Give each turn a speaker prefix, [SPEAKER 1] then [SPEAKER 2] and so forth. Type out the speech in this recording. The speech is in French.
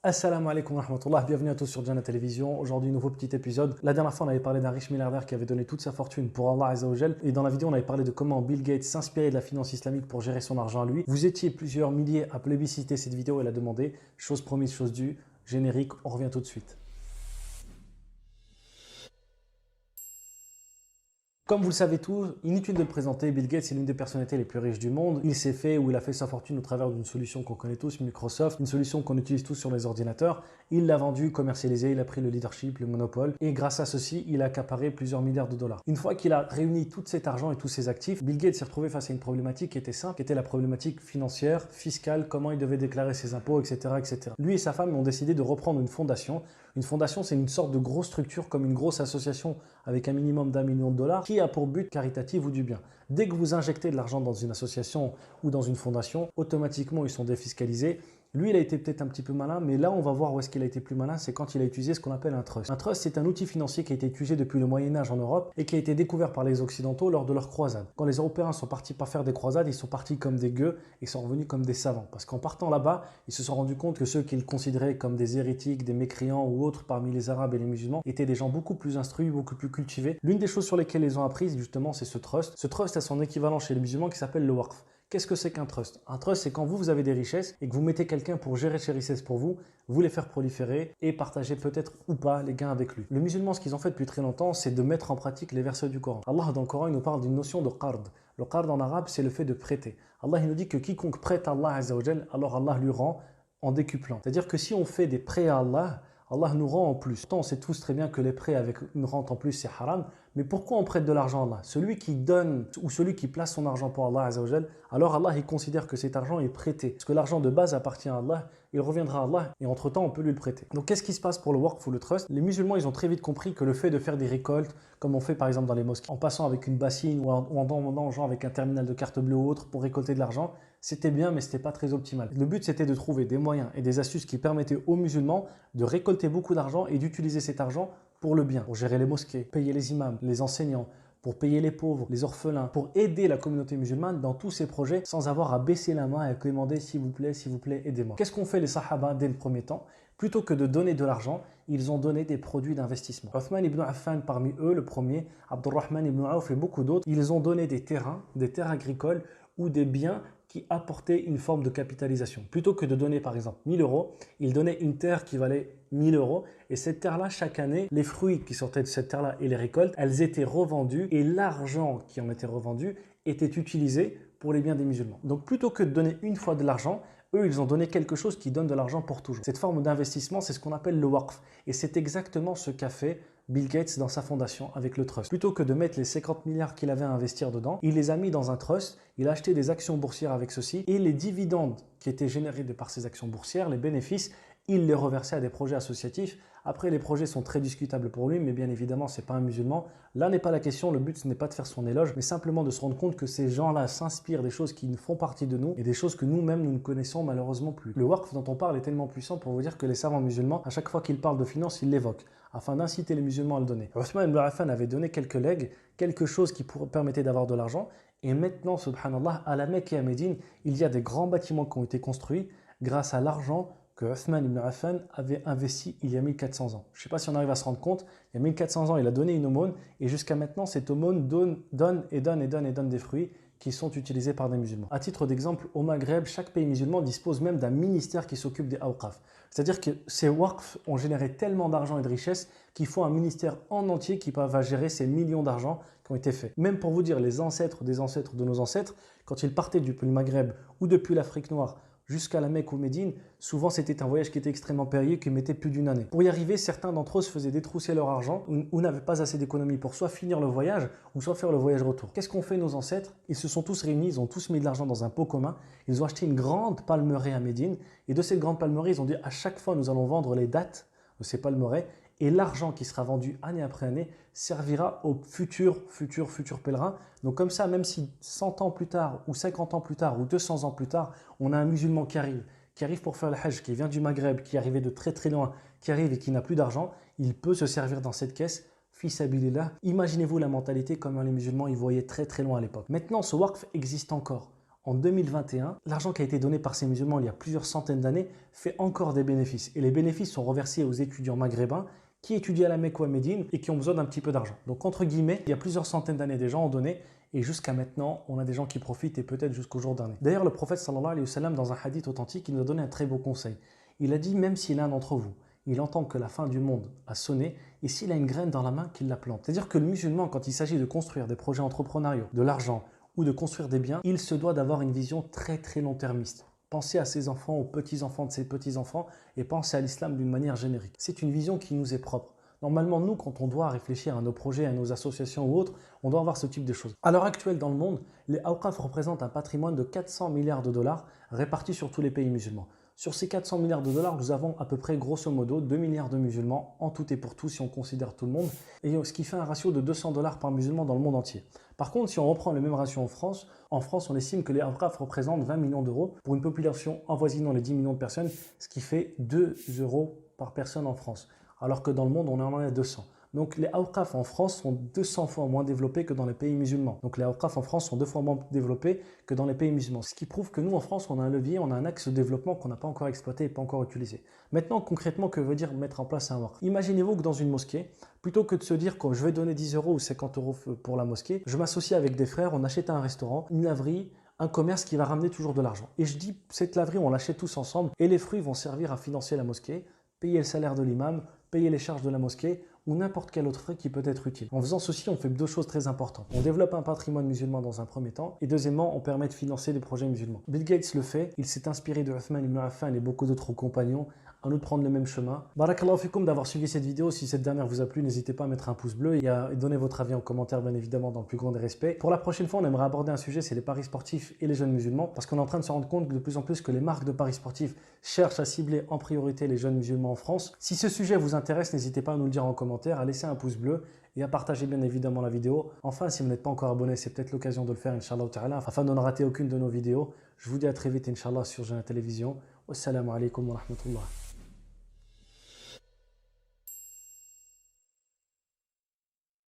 [SPEAKER 1] Assalamu alaikum wa rahmatullah, bienvenue à tous sur Jana Télévision. Aujourd'hui, nouveau petit épisode. La dernière fois, on avait parlé d'un riche milliardaire qui avait donné toute sa fortune pour Allah Azza wa Jal. Et dans la vidéo, on avait parlé de comment Bill Gates s'inspirait de la finance islamique pour gérer son argent à lui. Vous étiez plusieurs milliers à plébisciter cette vidéo et la demander. Chose promise, chose due. Générique, on revient tout de suite. Comme vous le savez tous, inutile de le présenter, Bill Gates est l'une des personnalités les plus riches du monde. Il s'est fait ou il a fait sa fortune au travers d'une solution qu'on connaît tous, Microsoft, une solution qu'on utilise tous sur les ordinateurs. Il l'a vendue, commercialisée, il a pris le leadership, le monopole et grâce à ceci, il a accaparé plusieurs milliards de dollars. Une fois qu'il a réuni tout cet argent et tous ses actifs, Bill Gates s'est retrouvé face à une problématique qui était simple, qui était la problématique financière, fiscale, comment il devait déclarer ses impôts, etc., etc. Lui et sa femme ont décidé de reprendre une fondation. Une fondation, c'est une sorte de grosse structure comme une grosse association avec un minimum d'1 million de dollars qui a pour but caritatif ou du bien. Dès que vous injectez de l'argent dans une association ou dans une fondation, automatiquement ils sont défiscalisés. Lui, il a été peut-être un petit peu malin, mais là, on va voir où est-ce qu'il a été plus malin, c'est quand il a utilisé ce qu'on appelle un trust. Un trust, c'est un outil financier qui a été utilisé depuis le Moyen-Âge en Europe et qui a été découvert par les Occidentaux lors de leurs croisades. Quand les Européens sont partis pas faire des croisades, ils sont partis comme des gueux et sont revenus comme des savants. Parce qu'en partant là-bas, ils se sont rendus compte que ceux qu'ils considéraient comme des hérétiques, des mécréants ou autres parmi les Arabes et les musulmans étaient des gens beaucoup plus instruits, beaucoup plus cultivés. L'une des choses sur lesquelles ils ont appris, justement, c'est ce trust. Ce trust a son équivalent chez les musulmans qui s'appelle le waqf. Qu'est-ce que c'est qu'un trust? Un trust, c'est quand vous avez des richesses et que vous mettez quelqu'un pour gérer ces richesses pour vous, vous les faire proliférer et partager peut-être ou pas les gains avec lui. Les musulmans, ce qu'ils ont fait depuis très longtemps, c'est de mettre en pratique les versets du Coran. Allah, dans le Coran, il nous parle d'une notion de qard. Le qard en arabe, c'est le fait de prêter. Allah, il nous dit que quiconque prête à Allah Azza wa Jal, alors Allah lui rend en décuplant. C'est-à-dire que si on fait des prêts à Allah, Allah nous rend en plus. Pourtant, on sait tous très bien que les prêts avec une rente en plus, c'est haram. Mais pourquoi on prête de l'argent à Allah? Celui qui donne ou celui qui place son argent pour Allah Azza wa Jal, alors Allah, il considère que cet argent est prêté. Parce que l'argent de base appartient à Allah, il reviendra à Allah et entre-temps, on peut lui le prêter. Donc, qu'est-ce qui se passe pour le waqf ou le trust? Les musulmans, ils ont très vite compris que le fait de faire des récoltes, comme on fait par exemple dans les mosquées, en passant avec une bassine ou en demandant aux gens avec un terminal de carte bleue ou autre pour récolter de l'argent, c'était bien, mais ce n'était pas très optimal. Le but, c'était de trouver des moyens et des astuces qui permettaient aux musulmans de récolter beaucoup d'argent et d'utiliser cet argent pour le bien, pour gérer les mosquées, payer les imams, les enseignants, pour payer les pauvres, les orphelins, pour aider la communauté musulmane dans tous ces projets sans avoir à baisser la main et à demander s'il vous plaît, aidez-moi. Qu'est-ce qu'ont fait les sahaba dès le premier temps? Plutôt que de donner de l'argent, ils ont donné des produits d'investissement. Uthman ibn Affan parmi eux, le premier, Abdurrahman ibn Auf et beaucoup d'autres, ils ont donné des terres agricoles ou des biens qui apportaient une forme de capitalisation. Plutôt que de donner par exemple 1000 euros, ils donnaient une terre qui valait 1000 euros et cette terre-là, chaque année, les fruits qui sortaient de cette terre-là et les récoltes, elles étaient revendues et l'argent qui en était revendu était utilisé pour les biens des musulmans. Donc plutôt que de donner une fois de l'argent, eux, ils ont donné quelque chose qui donne de l'argent pour toujours. Cette forme d'investissement, c'est ce qu'on appelle le waqf. Et c'est exactement ce qu'a fait Bill Gates dans sa fondation avec le trust. Plutôt que de mettre les 50 milliards qu'il avait à investir dedans, il les a mis dans un trust, il a acheté des actions boursières avec ceci et les dividendes qui étaient générés par ces actions boursières, les bénéfices, il les reversait à des projets associatifs. Après, les projets sont très discutables pour lui, mais bien évidemment, ce n'est pas un musulman. Là n'est pas la question, le but ce n'est pas de faire son éloge, mais simplement de se rendre compte que ces gens-là s'inspirent des choses qui font partie de nous et des choses que nous-mêmes, nous ne connaissons malheureusement plus. Le waqf dont on parle est tellement puissant pour vous dire que les savants musulmans, à chaque fois qu'ils parlent de finance, ils l'évoquent, afin d'inciter les musulmans à le donner. Uthman ibn Affan avait donné quelques legs, quelque chose qui permettait d'avoir de l'argent, et maintenant, subhanallah, à la Mecque et à Médine, il y a des grands bâtiments qui ont été construits grâce à l'argent que Uthman ibn Affan avait investi il y a 1400 ans. Je ne sais pas si on arrive à se rendre compte, il y a 1400 ans, il a donné une aumône et jusqu'à maintenant, cette aumône donne des fruits qui sont utilisés par des musulmans. À titre d'exemple, au Maghreb, chaque pays musulman dispose même d'un ministère qui s'occupe des awqaf. C'est-à-dire que ces waqf ont généré tellement d'argent et de richesses qu'il faut un ministère en entier qui va gérer ces millions d'argent qui ont été faits. Même pour vous dire, les ancêtres des ancêtres de nos ancêtres, quand ils partaient depuis le Maghreb ou depuis l'Afrique noire, jusqu'à la Mecque ou Médine, souvent c'était un voyage qui était extrêmement périlleux, qui mettait plus d'une année. Pour y arriver, certains d'entre eux se faisaient détrousser leur argent ou n'avaient pas assez d'économie pour soit finir le voyage ou soit faire le voyage retour. Qu'est-ce qu'ont fait nos ancêtres? Ils se sont tous réunis, ils ont tous mis de l'argent dans un pot commun, ils ont acheté une grande palmeraie à Médine et de cette grande palmeraie, ils ont dit à chaque fois nous allons vendre les dattes de ces palmeraies et l'argent qui sera vendu année après année servira aux futurs pèlerins. Donc comme ça, même si 100 ans plus tard ou 50 ans plus tard ou 200 ans plus tard, on a un musulman qui arrive pour faire le hajj, qui vient du Maghreb, qui est arrivé de très très loin, qui arrive et qui n'a plus d'argent, il peut se servir dans cette caisse. Fi sabilillah. Imaginez-vous la mentalité comment les musulmans y voyaient très très loin à l'époque. Maintenant, ce waqf existe encore. En 2021, l'argent qui a été donné par ces musulmans il y a plusieurs centaines d'années fait encore des bénéfices. Et les bénéfices sont reversés aux étudiants maghrébins qui étudient à la Mecque ou à Médine et qui ont besoin d'un petit peu d'argent. Donc entre guillemets, il y a plusieurs centaines d'années des gens ont donné et jusqu'à maintenant, on a des gens qui profitent et peut-être jusqu'au jour dernier. D'ailleurs, le prophète sallallahu alayhi wa sallam, dans un hadith authentique, il nous a donné un très beau conseil. Il a dit, même si l'un d'entre vous, il entend que la fin du monde a sonné et s'il a une graine dans la main, qu'il la plante. C'est-à-dire que le musulman, quand il s'agit de construire des projets entrepreneuriaux, de l'argent ou de construire des biens, il se doit d'avoir une vision très très long-termiste. Pensez à ses enfants, aux petits-enfants de ses petits-enfants et pensez à l'islam d'une manière générique. C'est une vision qui nous est propre. Normalement, nous, quand on doit réfléchir à nos projets, à nos associations ou autres, on doit avoir ce type de choses. À l'heure actuelle, dans le monde, les Awqaf représentent un patrimoine de 400 milliards de dollars répartis sur tous les pays musulmans. Sur ces 400 milliards de dollars, nous avons à peu près, grosso modo, 2 milliards de musulmans en tout et pour tout, si on considère tout le monde, et ce qui fait un ratio de 200 dollars par musulman dans le monde entier. Par contre, si on reprend le même ratio en France, on estime que les Awqaf représentent 20 millions d'euros pour une population avoisinant les 10 millions de personnes, ce qui fait 2 euros par personne en France. Alors que dans le monde, on en est à 200. Donc les Awqaf en France sont 200 fois moins développés que dans les pays musulmans. Donc les Awqaf en France sont 2 fois moins développés que dans les pays musulmans. Ce qui prouve que nous, en France, on a un levier, on a un axe de développement qu'on n'a pas encore exploité et pas encore utilisé. Maintenant, concrètement, que veut dire mettre en place un Waqf? Imaginez-vous que dans une mosquée, plutôt que de se dire que je vais donner 10 euros ou 50 euros pour la mosquée, je m'associe avec des frères, on achète un restaurant, une laverie, un commerce qui va ramener toujours de l'argent. Et je dis, cette laverie, on l'achète tous ensemble et les fruits vont servir à financer la mosquée, payer le salaire de l'imam, payer les charges de la mosquée ou n'importe quel autre frais qui peut être utile. En faisant ceci, on fait 2 choses très importantes. On développe un patrimoine musulman dans un premier temps et deuxièmement, on permet de financer des projets musulmans. Bill Gates le fait, il s'est inspiré de Uthman ibn Affan et beaucoup d'autres compagnons. À nous de prendre le même chemin. Barakallahu fikoum d'avoir suivi cette vidéo. Si cette dernière vous a plu, n'hésitez pas à mettre un pouce bleu et à donner votre avis en commentaire, bien évidemment, dans le plus grand des respects. Pour la prochaine fois, on aimerait aborder un sujet, c'est les paris sportifs et les jeunes musulmans, parce qu'on est en train de se rendre compte de plus en plus que les marques de paris sportifs cherchent à cibler en priorité les jeunes musulmans en France. Si ce sujet vous intéresse, n'hésitez pas à nous le dire en commentaire, à laisser un pouce bleu et à partager bien évidemment la vidéo. Enfin, si vous n'êtes pas encore abonné, c'est peut-être l'occasion de le faire, Inch'Allah ta'ala, afin de ne rater aucune de nos vidéos. Je vous dis à très vite, Inch'Allah, sur Jana Télévision. Wassalamu alaikum wa rahmatullah.